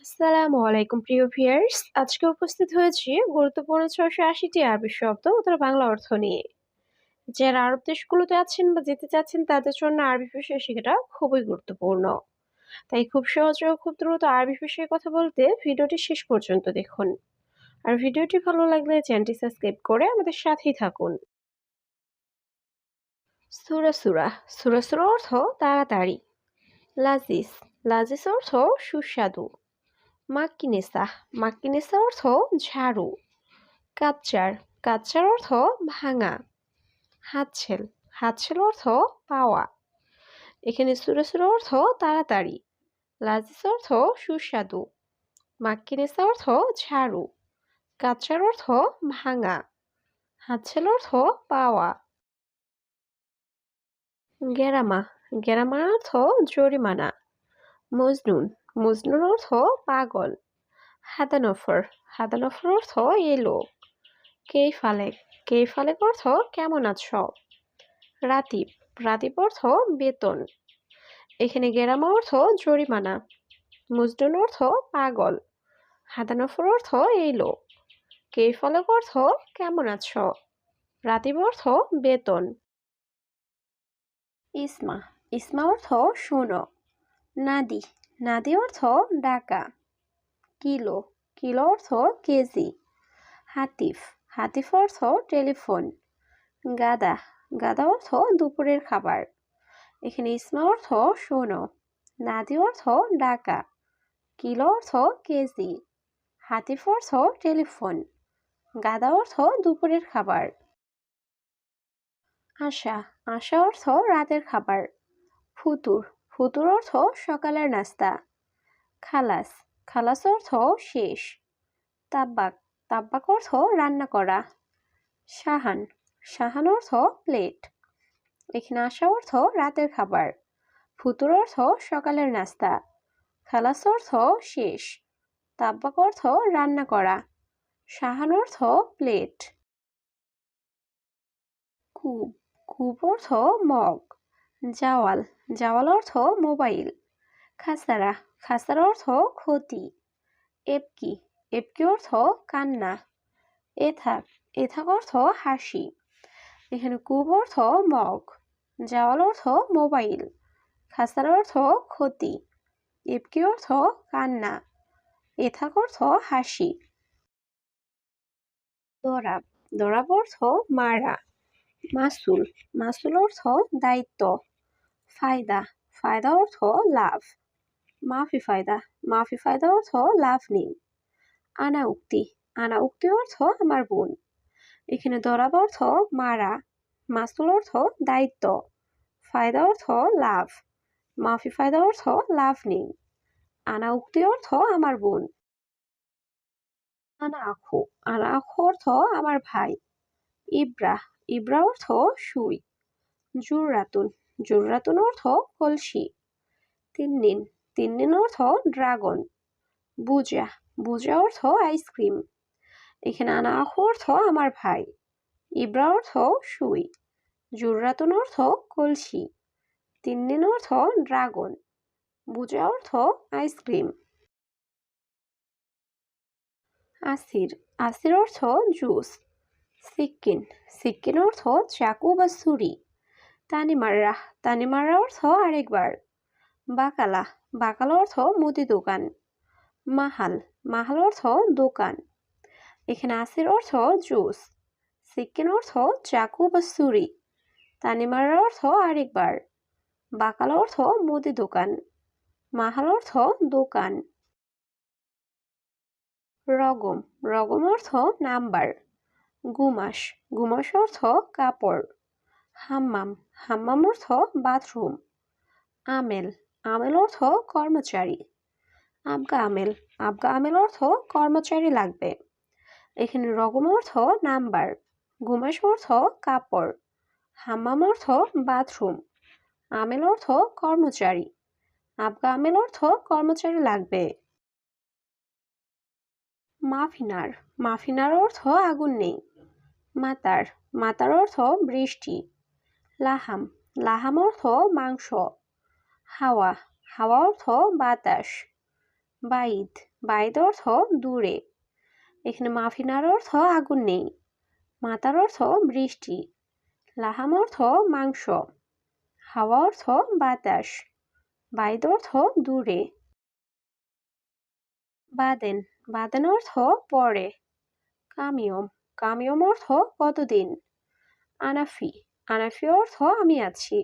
আসসালামু আলাইকুম প্রিয় ভিউয়ার্স। আজকে উপস্থিত হয়েছি গুরুত্বপূর্ণ ৬৮০টি আরবি শব্দ ও তার বাংলা অর্থ নিয়ে। যারা আরব দেশগুলোতে আছেন বা যেতে চাচ্ছেন তাদের জন্য আরবি ভাষা শেখাটা খুবই গুরুত্বপূর্ণ। তাই খুব সহজে ও খুব দ্রুত আরবি ভাষায় কথা বলতে ভিডিওটি শেষ পর্যন্ত দেখুন। আর ভিডিওটি ভালো লাগলে চ্যানেলটি সাবস্ক্রাইব করে আমাদের সাথেই থাকুন। সূরা সূরা সূরা সূরা অর্থ তাড়াতাড়ি। লাজিজ লাজিজ অর্থ সুস্বাদু। মাক্কিনেসা মাক্কিনেসা অর্থ ঝাড়ু। কাচ্চার কাচ্চার অর্থ ভাঙা। হাতছেল হাতছেল অর্থ পাওয়া। এখানে সুরে সুরে অর্থ তাড়াতাড়ি। লাজিজ অর্থ সুস্বাদু। মাক্কিনেসা অর্থ ঝাড়ু। কাচ্চার অর্থ ভাঙা। হাতছেল অর্থ পাওয়া। গেরামা গেরামার অর্থ জরিমানা। মজনুন মজনুর অর্থ পাগল। হাদানফর হাদানফর অর্থ এলো। কেইফালেক কেইফালেক অর্থ কেমন আছো। রাতিব রাতিব অর্থ বেতন। এখানে গেরামা অর্থ জরিমানা। মজনুন অর্থ পাগল। হাদানফর অর্থ এলো। কেইফালেক অর্থ কেমন আছো। রাতিব অর্থ বেতন। ইসমা ইসমা অর্থ শোনো। নাদি নাদি অর্থ ডাকা। কিলো কিলো অর্থ কেজি। হাতিফ হাতিফ অর্থ টেলিফোন। গাদা গাদা অর্থ দুপুরের খাবার। এখানে ইসমা অর্থ শোনো। নাদি অর্থ ডাকা। কিলো অর্থ কেজি। হাতিফ অর্থ টেলিফোন। গাদা অর্থ দুপুরের খাবার। আশা আশা অর্থ রাতের খাবার। ফুতুর ফুতুর অর্থ সকালের নাস্তা। খালাস খালাস অর্থ শেষ। তাব্বাক তাব্বাক অর্থ রান্না করা। সাহান সাহান অর্থ প্লেট। এখানে আশা অর্থ রাতের খাবার। ফুতুর অর্থ সকালের নাস্তা। খালাস অর্থ শেষ। তাব্বাক অর্থ রান্না করা। সাহান অর্থ প্লেট। কূপ কূপ অর্থ মগ। জাওয়াল জাওয়াল অর্থ মোবাইল। খাসারা খাসারা অর্থ ক্ষতি। এবকি এবকি অর্থ কান্না। এথাক এথাক অর্থ হাসি। এখানে কূপ অর্থ মগ। জাওয়াল অর্থ মোবাইল। খাসারা অর্থ ক্ষতি। এবকি অর্থ কান্না। এথাক অর্থ হাসি। দরাব দরাব অর্থ মারা। মাসুল মাসুল অর্থ দায়িত্ব। ফায়দা ফায়দা অর্থ লাভ। মাফি ফায়দা মাফি ফায়দা অর্থ লাভ নেই। আনা উক্তি আনা উক্তি অর্থ আমার বোন। এখানে দরাব অর্থ মারা। মাসুল অর্থ দায়িত্ব। ফায়দা অর্থ লাভ। মাফি ফায়দা অর্থ লাভ নেই। আনা উক্তি অর্থ আমার বোন। আনা আখু অর্থ আমার ভাই। ইব্রা ইব্রা অর্থ সুই। জুররাতুন জুররাতুন অর্থ কলসি। তিন্নিন তিন্নিন অর্থ ড্রাগন। বুজা বুজা অর্থ আইসক্রিম। এখানে আনা আখু অর্থ আমার ভাই। ইব্রা অর্থ সুই। জুররাতুন অর্থ কলসি। তিন্নিন অর্থ ড্রাগন। বুজা অর্থ আইসক্রিম। আসির আসির অর্থ জুস। সিক্কিন সিক্কিন অর্থ চাকু বা ছুরি। তানিমাররা তানিমাররা অর্থ আরেকবার। বাকালা বাকালা অর্থ মুদি দোকান। মাহাল মাহাল অর্থ দোকান। এখানে আসির অর্থ জুস। সিক্কিন অর্থ চাকু বা ছুরি। তানিমাররা অর্থ আরেকবার। বাকালা অর্থ মুদি দোকান। মাহাল অর্থ দোকান। রগম রগম অর্থ নাম্বার। গুমাস গুমাস অর্থ কাপড়। হাম্মাম হাম্মাম অর্থ বাথরুম। আমেল আমেল অর্থ কর্মচারী। আবগা আমেল আবগা আমেল অর্থ কর্মচারী লাগবে। এখানে রগম অর্থ নাম্বার। গুমাস অর্থ কাপড়। হাম্মাম অর্থ বাথরুম। আমেল অর্থ কর্মচারী। আবগা আমেল অর্থ কর্মচারী লাগবে। মাফিনার মাফিনার অর্থ আগুন নেই। মাতার মাতার অর্থ বৃষ্টি। লাহাম লাহাম অর্থ মাংস। হাওয়া হাওয়া অর্থ বাতাস। বাইদ বাইদ অর্থ দূরে। এখানে মাফিনার অর্থ আগুন নেই। মাতার অর্থ বৃষ্টি। লাহাম অর্থ মাংস। হাওয়া অর্থ বাতাস। বাইদ অর্থ দূরে। বাদেন, বাদেন অর্থ পরে। কামিয়ম, কামিয়ম অর্থ কতদিন। আনাফি, আনাফি অর্থ আমি আছি।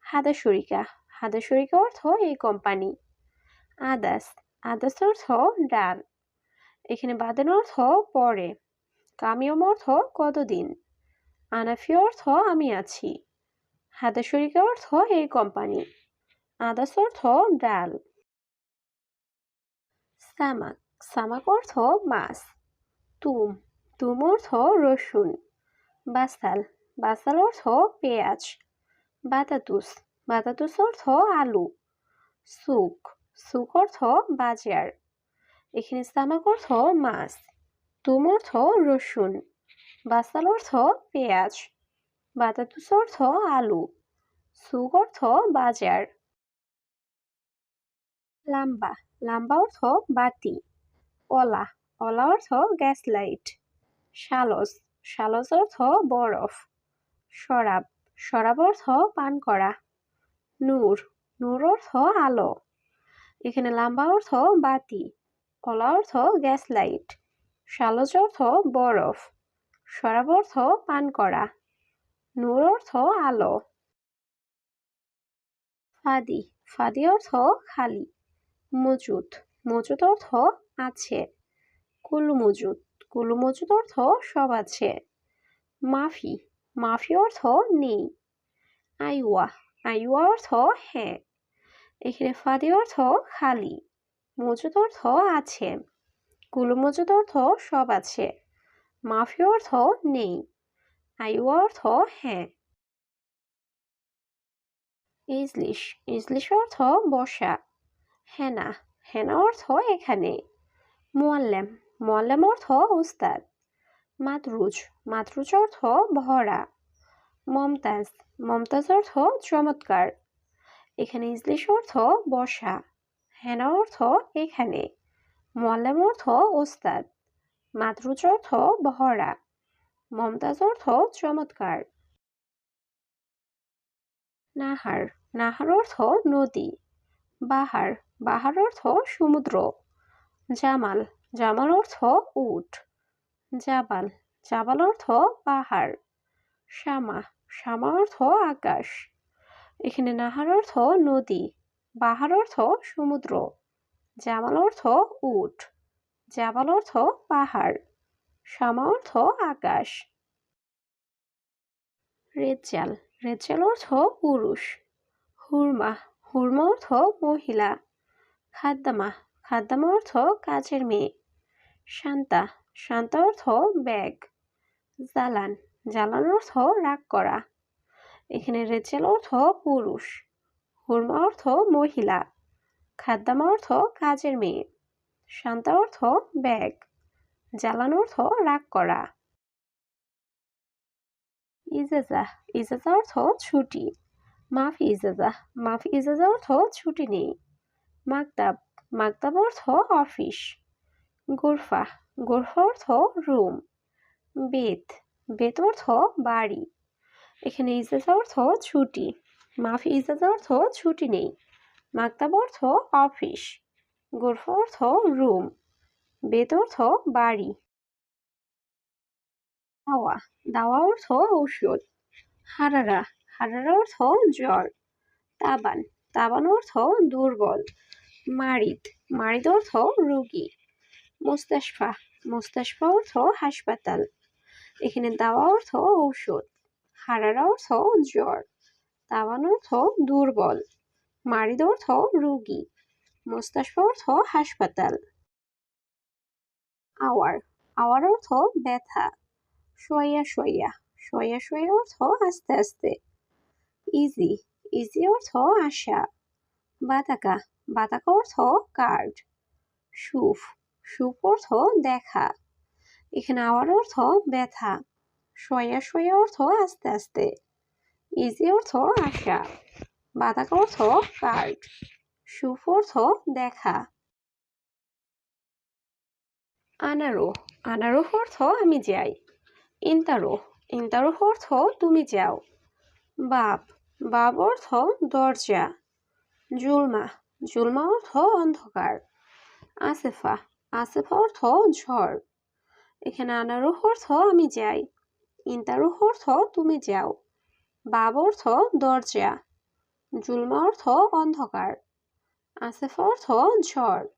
হাদাশরিকা, হাদাশরিকা অর্থ এই কোম্পানি। আদাস, আদাস অর্থ ডাল। এখানে বাদেন অর্থ পরে। কামিয়ম অর্থ কতদিন। আনাফি অর্থ আমি আছি। হাদাশরিকা অর্থ এই কোম্পানি। আদাস অর্থ ডাল। সামাক, সামাক অর্থ মাছ। তুম, তুম অর্থ রসুন। বাসাল, বাসাল অর্থ পেঁয়াজ। বাতাতুস, বাতাতুস অর্থ আলু। সুক, সুক অর্থ বাজার। এখানে সামাক অর্থ মাছ। তুম অর্থ রসুন। বাসাল অর্থ পেঁয়াজ। বাতাতুস অর্থ আলু। সুক অর্থ বাজার। লাম্বা, লাম্বা অর্থ বাতি। অলা, অলা অর্থ গ্যাস লাইট। শালস, শালস অর্থ বরফ। শরাব, শরাব অর্থ পান করা। নূর, নূর অর্থ আলো। এখানে লাম্বা অর্থ বাতি। অলা অর্থ গ্যাস লাইট। শালস অর্থ বরফ। শরাব অর্থ পান করা। নূর অর্থ আলো। ফাদি, ফাদি অর্থ খালি। মজুদ, মজুদ অর্থ আছে। কুলু মজুদ, কুলু মজুদ অর্থ সব আছে। মাফি, মাফি অর্থ নেই। আইওয়া, আইওয়া অর্থ হ্যাঁ। এখানে ফাদি অর্থ খালি। মজুদ অর্থ আছে। কুলু মজুদ অর্থ সব আছে। মাফি অর্থ নেই। আইওয়া অর্থ হ্যাঁ। ইজলিশ, ইজলিশ অর্থ বসা। হেনা, হেনা অর্থ এখানে। মুআল্লেম, মুআল্লেম অর্থ উস্তাদ। মাতরুজ, মাতরুজ অর্থ ভরা। মমতাজ, মমতাজ অর্থ চমৎকার। এখানে ইজলিশ অর্থ বসা। হেনা অর্থ এখানে। মুআল্লেম অর্থ ওস্তাদ। মাতরুজ অর্থ ভরা। মমতাজ অর্থ চমৎকার। নাহার, নাহার অর্থ নদী। বাহার, বাহার অর্থ সমুদ্র। জামাল, জামাল অর্থ উট। জাবাল, জাবাল অর্থ পাহাড়। শামা, শামা অর্থ আকাশ। এখানে নাহার অর্থ নদী। বাহার অর্থ সমুদ্র। জামাল অর্থ উট। জাবাল অর্থ পাহাড়। শামা অর্থ আকাশ। রেজ্জাল, রেজ্জাল অর্থ পুরুষ। হুরমা, হুরমা অর্থ মহিলা। খাদ্দামা, খাদ্দামা অর্থ কাজের মেয়ে। শান্তা, শান্তা অর্থ ব্যাগ। জালান, জালান অর্থ রাগ করা। এখানে রেজ্জাল অর্থ পুরুষ। হুরমা অর্থ মহিলা। খাদ্দামা অর্থ কাজের মেয়ে। শান্তা অর্থ ব্যাগ। জালান অর্থ রাগ করা। ইজাজা, ইজাজা অর্থ ছুটি। মাফি ইজাজা, মাফি ইজাজা অর্থ ছুটি নেই। মাকতাব, মাকতাব অর্থ অফিস। গোরফা, গোরফা অর্থ রুম। বেত, বেত অর্থ বাড়ি। এখানে ইজাজা অর্থ ছুটি। মাফি ইজাজা অর্থ ছুটি নেই। মাকতাব অর্থ অফিস। গোরফা অর্থ রুম। বেত অর্থ বাড়ি। দাওয়া, দাওয়া অর্থ ঔষধ। হারারা, হারারা অর্থ জ্বর। তাবান, তাবান অর্থ দুর্বল। মারিদ, মারিদ অর্থ রোগী। মুস্তাশফা, মুস্তাশফা অর্থ হাসপাতাল। এখানে দাওয়া অর্থ ঔষধ। হারারা অর্থ জ্বর। তাবান অর্থ দুর্বল। মারিদ অর্থ রোগী। মুস্তাশফা অর্থ হাসপাতাল। আওয়ার, আওয়ার অর্থ ব্যথা। শোয়া শোয়া, শোয়া শোয়া অর্থ আস্তে আস্তে। ইজি, ইজি অর্থ আশা। বাতাকা, বাতাকা অর্থ কার্ড। সুফ, সুফ অর্থ দেখা। এখানে আওয়ার অর্থ ব্যথা। শোয়া শোয়া অর্থ আস্তে আস্তে। ইজি অর্থ আশা। বাতাকা অর্থ কার্ড। সুফ অর্থ দেখা। আনারো আনারোহ অর্থ আমি যাই। ইন্তারোহ ইন্তারোহ অর্থ তুমি যাও। বাব বাব অর্থ দরজা। জুলমা জুলমা অর্থ অন্ধকার। আসেফা আসেফা অর্থ ঝড়। এখানে আনারোহ অর্থ আমি যাই। ইন্তারোহ অর্থ তুমি যাও। বাব অর্থ দরজা। জুলমা অর্থ অন্ধকার। আসেফা অর্থ ঝড়।